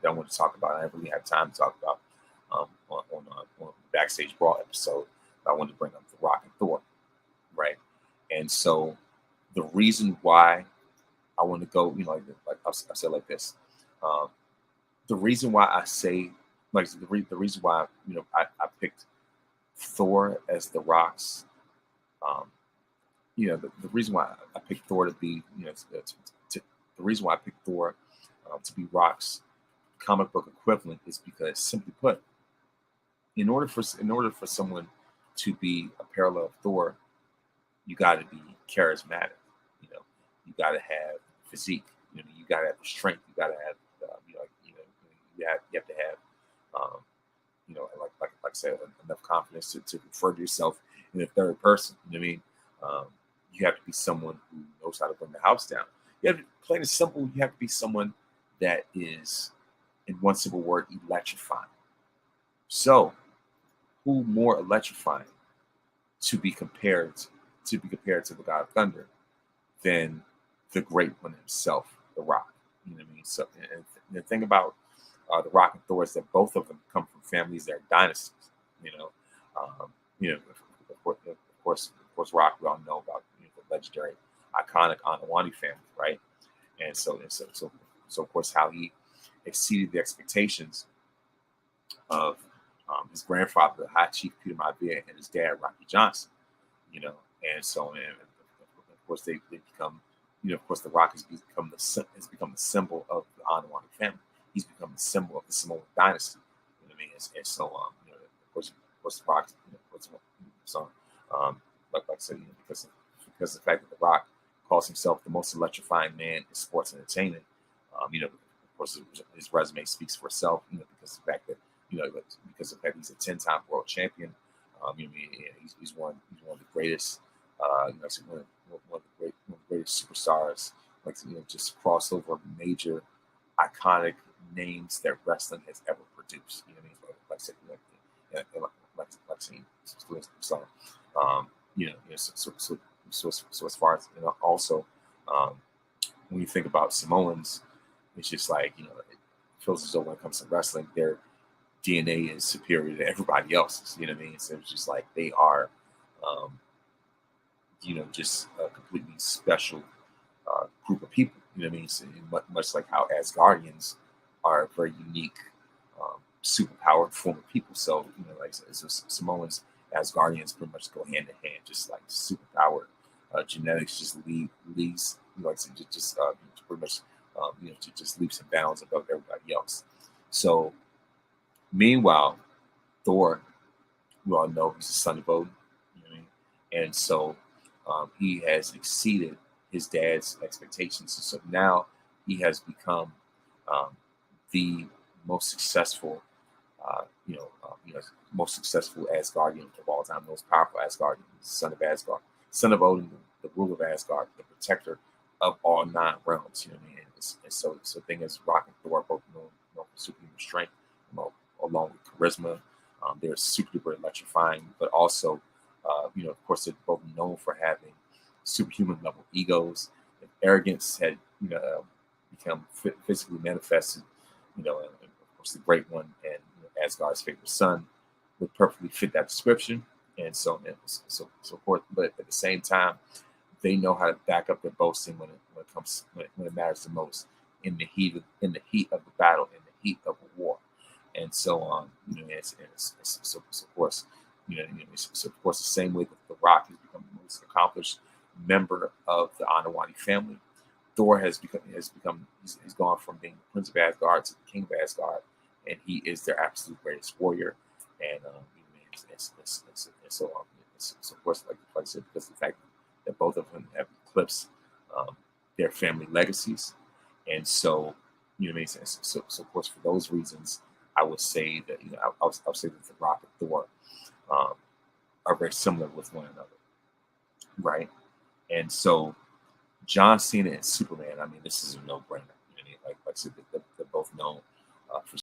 that I want to talk about. I didn't really have time to talk about on Backstage Brawl episode. I wanted to bring up The Rock and Thor, right? And so the reason why I want to go, like I'll say it like this. Um, the reason why I say, like the reason why I picked Thor as The Rock's, um, the reason why I picked Thor to be, the reason why I picked Thor to be Rock's comic book equivalent is because, simply put, in order for someone to be a parallel of Thor, you got to be charismatic. You know, you got to have physique. You got to have the strength. You got to have, you have to have, um, like I said, enough confidence to refer to yourself in the third person. You know what I mean? Um, you have to be someone who knows how to bring the house down. You have to, plain and simple, you have to be someone that is, in one simple word, electrifying. So, who more electrifying to be compared to the God of Thunder than the Great One himself, The Rock? You know what I mean? So, and the thing about The Rock and Thor is that both of them come from families that are dynasties. You know, um, of course, Rock. We all know about the legendary, iconic Anawani family, right? And so, of course, how he exceeded the expectations of his grandfather, the High Chief Peter Maivia, and his dad, Rocky Johnson. And of course they become, of course, The Rock has become the symbol of the Anawani family. He's become the symbol of the Samoan dynasty. You know what I mean? And so, of course, The Rock, so, like I said, because of the fact that The Rock calls himself the most electrifying man in sports entertainment. Of course, his resume speaks for itself. Because of the fact that because of the fact he's a 10-time world champion. He's one of the greatest. One of the greatest superstars. Just cross over major, iconic names that wrestling has ever produced. You know what I mean? Like I said, like saying, so, so as far as also, um, when you think about Samoans, it's just like it feels as though when it comes to wrestling, their DNA is superior to everybody else's. You know what I mean? So it's just like they are, um, just a completely special group of people. You know what I mean? So, much like how Asgardians are a very unique, superpowered form of people. So like so Samoans, Asgardians pretty much go hand in hand, just like superpowered genetics just leads like so just pretty much just leaps and bounds above everybody else. So meanwhile, Thor, we all know he's the son of Odin. You know what I mean? And so he has exceeded his dad's expectations. So now he has become um, the most successful, most successful Asgardian of all time, most powerful Asgardian, son of Asgard, son of Odin, the ruler of Asgard, the protector of all 9 realms. You know what I mean? And so the thing is, Rock and Thor are both known for superhuman strength, along with charisma. They're super duper electrifying, but also, of course, they're both known for having superhuman level egos. If arrogance had, become physically manifested, and of course, the Great One and Asgard's favorite son would perfectly fit that description. And so forth. But at the same time, they know how to back up their boasting when it matters the most, in the heat of the battle, in the heat of a war. And so so of course, so of course, the same way that The Rock has become the most accomplished member of the Anawani family, Thor he's gone from being the Prince of Asgard to the King of Asgard, and he is their absolute greatest warrior. And so of course, like I said, because of the fact that both of them have eclipsed their family legacies, and so so of course, for those reasons, I would say that I'll say that The Rock and Thor um, are very similar with one another, right? And so John Cena and Superman, I mean, this is a no-brainer. You know what I mean? Like I said, they're both known for